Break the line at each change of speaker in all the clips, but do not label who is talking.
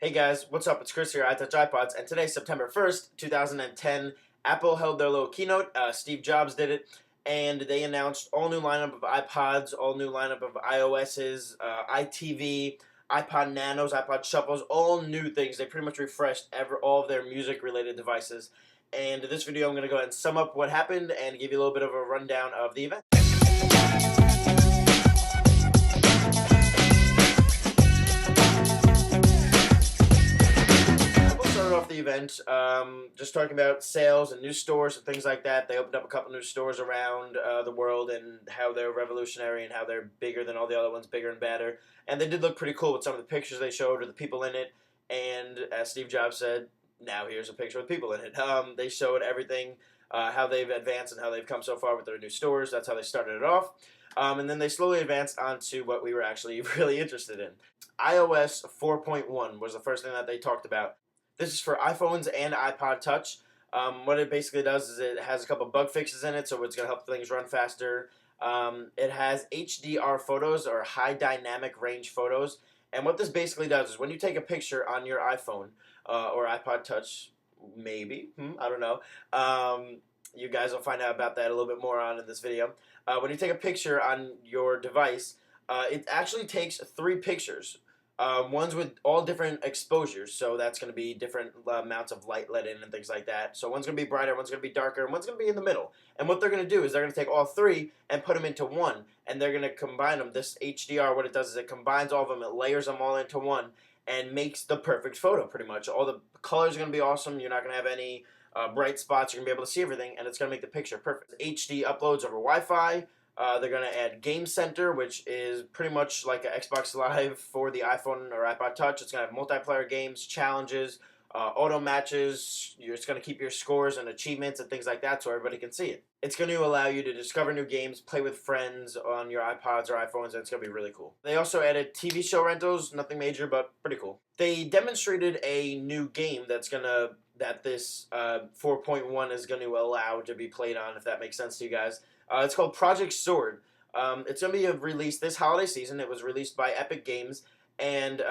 Hey guys, what's up? It's Chris here, iTouchiPodz, and today, September 1st, 2010, Apple held their little keynote. Steve Jobs did it, and they announced all new lineup of iPods, all new lineup of iOS's, iTV, iPod Nanos, iPod Shuffles, all new things. They pretty much refreshed all of their music-related devices. And in this video, I'm going to go ahead and sum up what happened and give you a little bit of a rundown of the event. Off the event, just talking about sales and new stores and things like that. They opened up a couple new stores around the world and how they're revolutionary and how they're bigger than all the other ones, bigger and badder. And they did look pretty cool with some of the pictures they showed or the people in it. And as Steve Jobs said, now here's a picture with people in it. They showed everything, how they've advanced and how they've come so far with their new stores. That's how they started it off. And then they slowly advanced onto what we were actually really interested in. iOS 4.1 was the first thing that they talked about. This is for iPhones and iPod Touch. What it basically does is it has a couple bug fixes in it, so it's going to help things run faster. It has HDR photos, or high dynamic range photos. And what this basically does is when you take a picture on your iPhone or iPod Touch, maybe, I don't know. You guys will find out about that a little bit more on in this video. When you take a picture on your device, it actually takes 3 pictures. One's with all different exposures, so that's going to be different amounts of light let in and things like that. So one's going to be brighter, one's going to be darker, and one's going to be in the middle. And what they're going to do is they're going to take all 3 and put them into one, and they're going to combine them. This HDR, what it does is it combines all of them, it layers them all into one, and makes the perfect photo, pretty much. All the colors are going to be awesome. You're not going to have any bright spots. You're going to be able to see everything, and it's going to make the picture perfect. HD uploads over Wi-Fi. They're going to add Game Center, which is pretty much like an Xbox Live for the iPhone or iPod Touch. It's going to have multiplayer games, challenges, auto matches. It's going to keep your scores and achievements and things like that so everybody can see it. It's going to allow you to discover new games, play with friends on your iPods or iPhones, and it's going to be really cool. They also added TV show rentals, nothing major, but pretty cool. They demonstrated a new game that this 4.1 is going to allow to be played on, if that makes sense to you guys. It's called Project Sword. It's going to be released this holiday season. It was released by Epic Games, and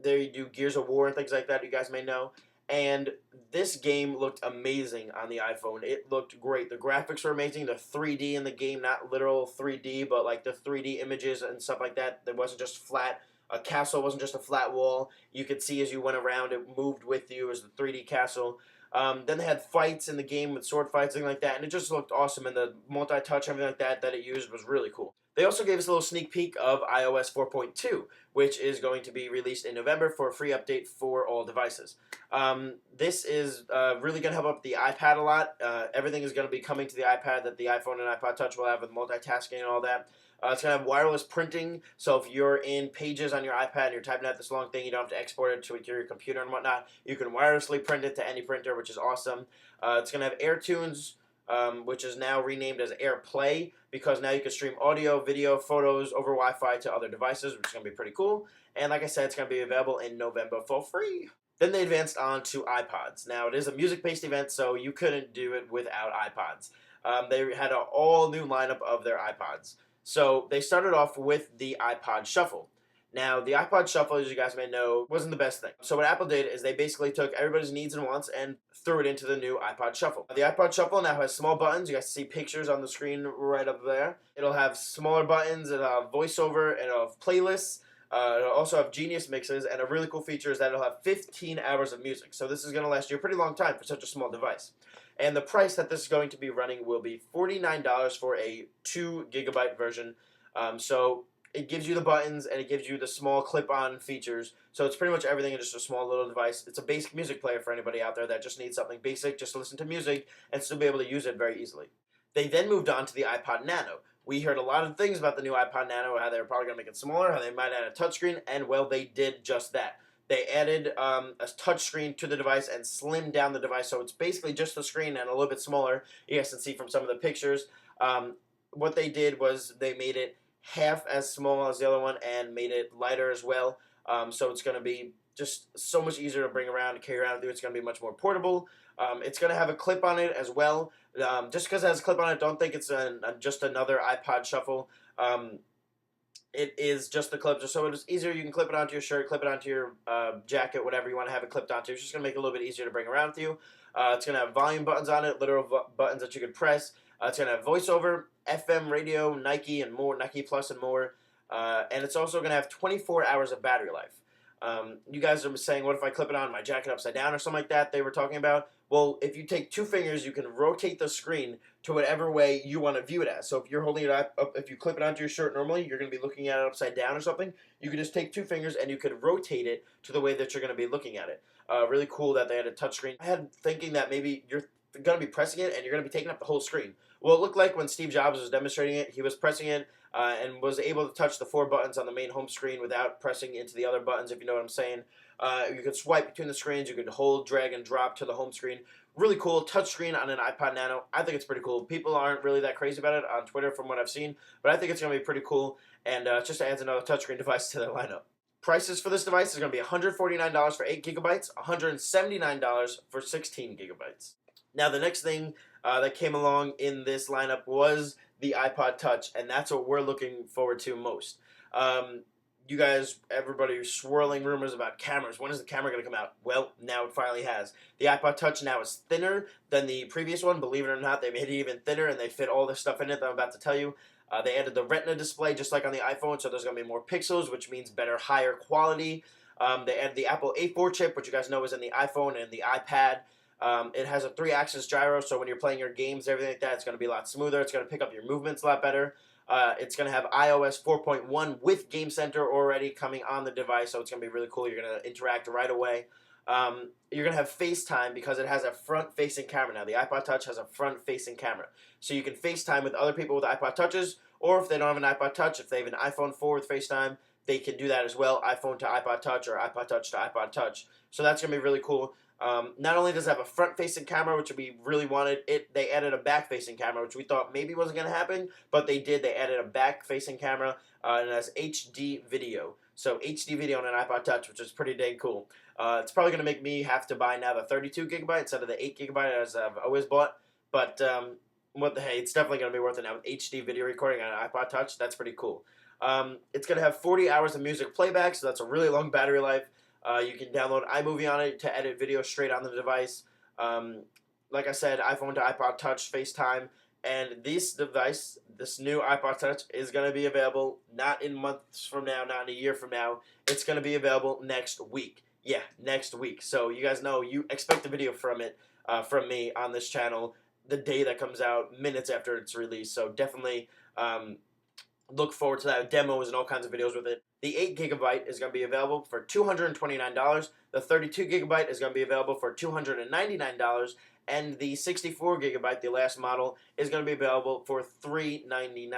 they do Gears of War and things like that, you guys may know. And this game looked amazing on the iPhone. It looked great. The graphics were amazing. The 3D in the game, not literal 3D, but like the 3D images and stuff like that. It wasn't just flat. A castle wasn't just a flat wall. You could see as you went around, it moved with you as the 3D castle. Then they had fights in the game with sword fights, things like that, and it just looked awesome, and the multi-touch, everything like that it used was really cool. They also gave us a little sneak peek of iOS 4.2, which is going to be released in November for a free update for all devices. This is really going to help up the iPad a lot. Everything is going to be coming to the iPad that the iPhone and iPod Touch will have with multitasking and all that. It's going to have wireless printing, so if you're in Pages on your iPad and you're typing out this long thing, you don't have to export it to your computer and whatnot. You can wirelessly print it to any printer, which is awesome. It's going to have AirTunes, which is now renamed as AirPlay, because now you can stream audio, video, photos over Wi-Fi to other devices, which is going to be pretty cool. And like I said, it's going to be available in November for free. Then they advanced on to iPods. Now, it is a music-based event, so you couldn't do it without iPods. They had an all-new lineup of their iPods. So they started off with the iPod Shuffle. Now, the iPod Shuffle, as you guys may know, wasn't the best thing. So what Apple did is they basically took everybody's needs and wants and threw it into the new iPod Shuffle. The iPod Shuffle now has small buttons. You guys see pictures on the screen right up there. It'll have smaller buttons, it'll have voiceover, it'll have playlists. It'll also have Genius mixes, and a really cool feature is that it'll have 15 hours of music. So this is going to last you a pretty long time for such a small device. And the price that this is going to be running will be $49 for a 2 GB version. So it gives you the buttons and it gives you the small clip-on features. So it's pretty much everything in just a small little device. It's a basic music player for anybody out there that just needs something basic just to listen to music and still be able to use it very easily. They then moved on to the iPod Nano. We heard a lot of things about the new iPod Nano, how they were probably going to make it smaller, how they might add a touchscreen, and well, they did just that. They added a touchscreen to the device and slimmed down the device, so it's basically just the screen and a little bit smaller. You guys can see from some of the pictures. What they did was they made it half as small as the other one and made it lighter as well. So it's going to be just so much easier to bring around, to carry around with you. It's going to be much more portable. It's going to have a clip on it as well. Just because it has a clip on it, don't think it's just another iPod Shuffle. it is just the clips, so it's easier. You can clip it onto your shirt, clip it onto your jacket, whatever you want to have it clipped onto. It's just going to make it a little bit easier to bring around with you. It's going to have volume buttons on it, literal buttons that you can press. It's going to have voiceover, FM, radio, Nike, and more, Nike Plus and more. And it's also going to have 24 hours of battery life. You guys are saying, what if I clip it on my jacket upside down or something like that they were talking about? Well, if you take two fingers, you can rotate the screen to whatever way you want to view it as. So if you're holding it up, if you clip it onto your shirt normally, you're going to be looking at it upside down or something. You can just take two fingers and you could rotate it to the way that you're going to be looking at it. Really cool that they had a touchscreen. I had thinking that maybe you're going to be pressing it and you're going to be taking up the whole screen. Well, it looked like when Steve Jobs was demonstrating it, he was pressing it and was able to touch the 4 buttons on the main home screen without pressing into the other buttons, if you know what I'm saying. You could swipe between the screens. You could hold, drag, and drop to the home screen. Really cool touchscreen on an iPod Nano. I think it's pretty cool. People aren't really that crazy about it on Twitter from what I've seen, but I think it's going to be pretty cool, and just adds another touchscreen device to their lineup. Prices for this device is going to be $149 for 8 gigabytes, $179 for 16 gigabytes. Now, the next thing that came along in this lineup was the iPod Touch, and that's what we're looking forward to most. You guys, everybody is swirling rumors about cameras. When is the camera going to come out? Well, now it finally has. The iPod Touch now is thinner than the previous one. Believe it or not, they made it even thinner, and they fit all this stuff in it that I'm about to tell you. They added the Retina display, just like on the iPhone, so there's going to be more pixels, which means better, higher quality. They added the Apple A4 chip, which you guys know is in the iPhone and the iPad. It has a 3-axis gyro, so when you're playing your games, everything like that, it's going to be a lot smoother. It's going to pick up your movements a lot better. It's going to have iOS 4.1 with Game Center already coming on the device, so it's going to be really cool. You're going to interact right away. You're going to have FaceTime because it has a front-facing camera now. The iPod Touch has a front-facing camera. So you can FaceTime with other people with iPod Touches, or if they don't have an iPod Touch, if they have an iPhone 4 with FaceTime, they can do that as well, iPhone to iPod Touch or iPod Touch to iPod Touch. So that's going to be really cool. Not only does it have a front-facing camera, which we really wanted, they added a back-facing camera, which we thought maybe wasn't going to happen, but they did. They added a back-facing camera, and it has HD video. So HD video on an iPod Touch, which is pretty dang cool. It's probably going to make me have to buy now the 32 gigabyte instead of the 8 gigabyte as I've always bought. But what the hey, it's definitely going to be worth it now with HD video recording on an iPod Touch. That's pretty cool. It's going to have 40 hours of music playback, so that's a really long battery life. You can download iMovie on it to edit video straight on the device. Like I said, iPhone to iPod Touch, FaceTime, and this device, this new iPod Touch, is going to be available not in months from now, not in a year from now. It's going to be available next week. Yeah, next week. So you guys know, you expect a video from it, from me on this channel the day that comes out, minutes after it's released. So definitely look forward to that. Demos and all kinds of videos with it. The 8 gigabyte is going to be available for $229. The 32 gigabyte is going to be available for $299. And the 64 gigabyte, the last model, is going to be available for $399.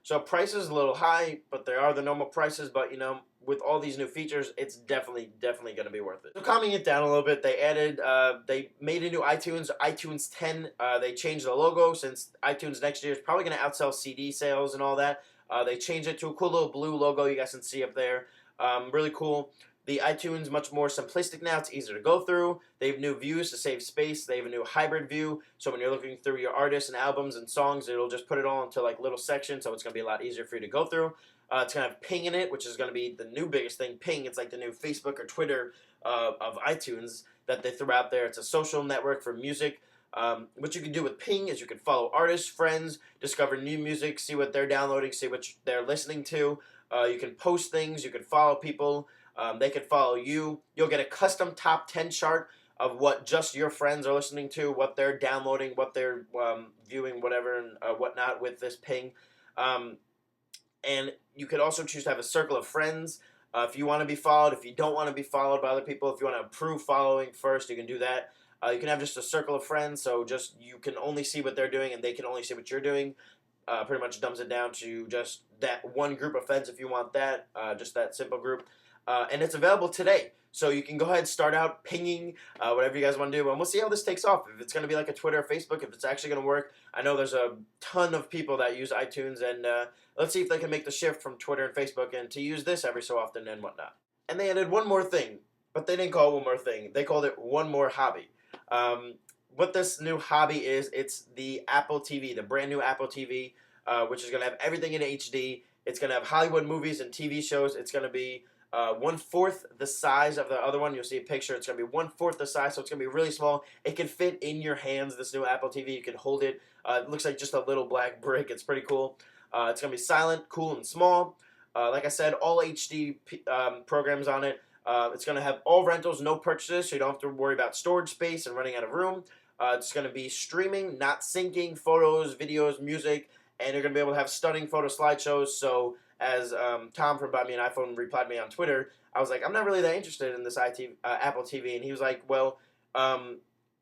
So price is a little high, but they are the normal prices. But, you know, with all these new features, it's definitely going to be worth it. So calming it down a little bit, they made a new iTunes, iTunes 10. They changed the logo since iTunes next year is probably going to outsell CD sales and all that. They changed it to a cool little blue logo you guys can see up there. Really cool. The iTunes much more simplistic now. It's easier to go through. They have new views to save space. They have a new hybrid view. So when you're looking through your artists and albums and songs, it'll just put it all into like little sections. So it's going to be a lot easier for you to go through. It's going to have Ping in it, which is going to be the new biggest thing. Ping, it's like the new Facebook or Twitter of iTunes that they threw out there. It's a social network for music. What you can do with Ping is you can follow artists, friends, discover new music, see what they're downloading, see what they're listening to. You can post things. You can follow people. They can follow you. You'll get a custom top 10 chart of what just your friends are listening to, what they're downloading, what they're viewing, whatever, and whatnot with this Ping. And you could also choose to have a circle of friends if you want to be followed. If you don't want to be followed by other people, if you want to approve following first, you can do that. You can have just a circle of friends, so just you can only see what they're doing and they can only see what you're doing. Pretty much dumbs it down to just that one group of friends if you want that, just that simple group. And it's available today. So you can go ahead and start out pinging, whatever you guys want to do. And we'll see how this takes off. If it's going to be like a Twitter or Facebook, if it's actually going to work. I know there's a ton of people that use iTunes. And let's see if they can make the shift from Twitter and Facebook and to use this every so often and whatnot. And they added one more thing. But they didn't call it one more thing. They called it one more hobby. What this new hobby is, it's the Apple TV, the brand new Apple TV, which is going to have everything in HD. It's going to have Hollywood movies and TV shows. It's going to be 1/4 the size of the other one. You'll see a picture. It's going to be 1/4 the size, so it's going to be really small. It can fit in your hands, this new Apple TV. You can hold it. It looks like just a little black brick. It's pretty cool. It's going to be silent, cool, and small. Like I said, all HD programs on it. It's going to have all rentals, no purchases, so you don't have to worry about storage space and running out of room. It's going to be streaming, not syncing, photos, videos, music, and you're going to be able to have stunning photo slideshows. So as Tom from Buy Me an iPhone replied to me on Twitter, I was like, I'm not really that interested in this Apple TV. And he was like, well,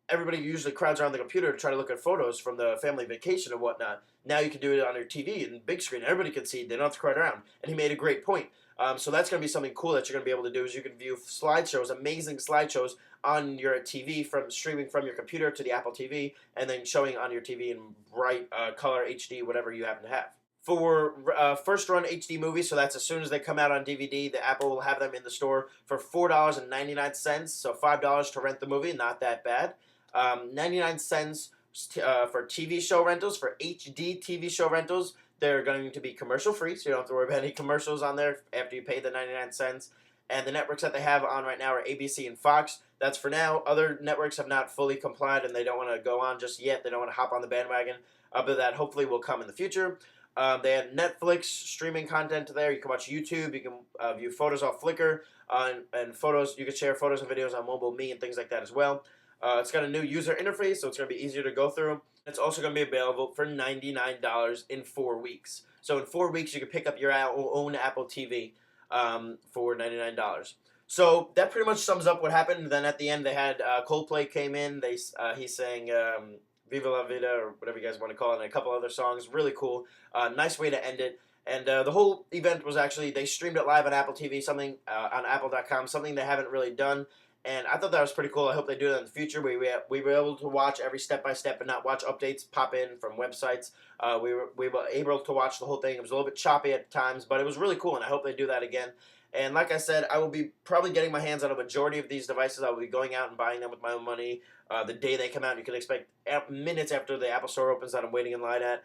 everybody usually crowds around the computer to try to look at photos from the family vacation and whatnot. Now you can do it on your TV and big screen. Everybody can see it. They don't have to crowd around. And he made a great point. So that's going to be something cool that you're going to be able to do is you can view slideshows, amazing slideshows on your TV from streaming from your computer to the Apple TV and then showing on your TV in bright color HD, whatever you happen to have. For first run HD movies, so that's as soon as they come out on DVD, the Apple will have them in the store for $4.99, so $5 to rent the movie, not that bad. 99 cents for TV show rentals, for HD TV show rentals. They're going to be commercial free, so you don't have to worry about any commercials on there after you pay the 99 cents. And the networks that they have on right now are ABC and Fox. That's for now. Other networks have not fully complied, and they don't want to go on just yet. They don't want to hop on the bandwagon. But that hopefully will come in the future. They have Netflix streaming content there. You can watch YouTube. You can view photos off Flickr. And photos, you can share photos and videos on Mobile Me and things like that as well. It's got a new user interface, so it's going to be easier to go through. It's also going to be available for $99 in 4 weeks. So in 4 weeks, you can pick up your own Apple TV for $99. So that pretty much sums up what happened. Then at the end, they had Coldplay came in. He sang Viva La Vida, or whatever you guys want to call it, and a couple other songs. Really cool. Nice way to end it. And the whole event was actually, they streamed it live on Apple TV, something on Apple.com, something they haven't really done. And I thought that was pretty cool. I hope they do that in the future. We were able to watch every step-by-step and not watch updates pop in from websites. We were able to watch the whole thing. It was a little bit choppy at times, but it was really cool, and I hope they do that again. And like I said, I will be probably getting my hands on a majority of these devices. I will be going out and buying them with my own money the day they come out. You can expect minutes after the Apple Store opens that I'm waiting in line at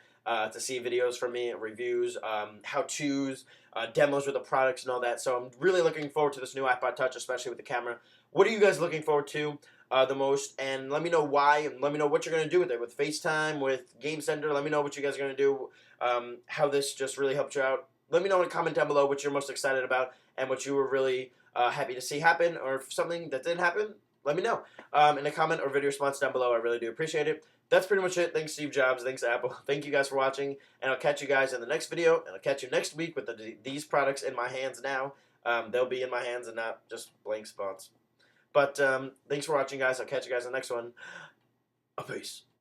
to see videos from me, reviews, how-tos, demos with the products and all that. So I'm really looking forward to this new iPod Touch, especially with the camera. What are you guys looking forward to the most? And let me know why, and let me know what you're going to do with it, with FaceTime, with Game Center. Let me know what you guys are going to do, how this just really helped you out. Let me know in a comment down below what you're most excited about and what you were really happy to see happen, or if something that didn't happen, let me know in a comment or video response down below. I really do appreciate it. That's pretty much it. Thanks, Steve Jobs. Thanks, Apple. Thank you guys for watching, and I'll catch you guys in the next video, and I'll catch you next week with these products in my hands now. They'll be in my hands and not just blank spots. But thanks for watching, guys. I'll catch you guys in the next one. Peace.